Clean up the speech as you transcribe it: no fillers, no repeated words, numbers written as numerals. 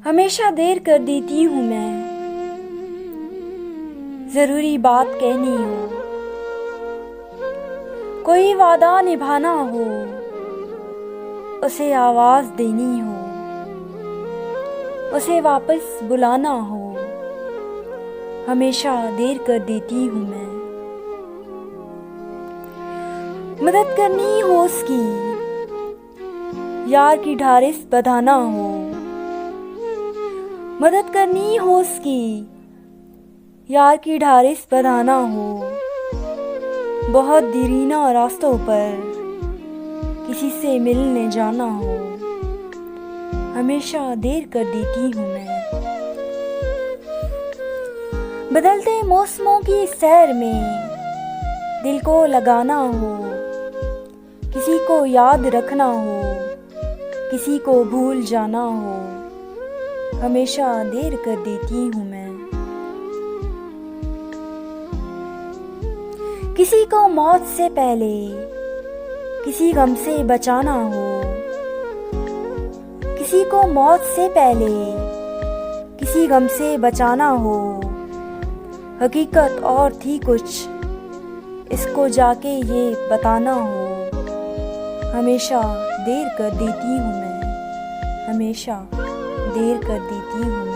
हमेशा देर कर देती हूँ मैं, जरूरी बात कहनी हो, कोई वादा निभाना हो, उसे आवाज देनी हो, उसे वापस बुलाना हो, हमेशा देर कर देती हूँ मैं। मदद करनी हो उसकी, यार की ढारिस बधाना हो, मदद करनी हो उसकी, यार की ढारिस बधाना हो, बहुत दीरीना रास्तों पर किसी से मिलने जाना हो, हमेशा देर कर देती हूँ मैं। बदलते मौसमों की सैर में दिल को लगाना हो, किसी को याद रखना हो, किसी को भूल जाना हो, हमेशा देर कर देती हूँ मैं। किसी को मौत से पहले किसी गम से बचाना हो, किसी को मौत से पहले किसी गम से बचाना हो, हकीकत और थी कुछ, इसको जाके ये बताना हो, हमेशा देर कर देती हूँ मैं, हमेशा देर कर देती हूँ।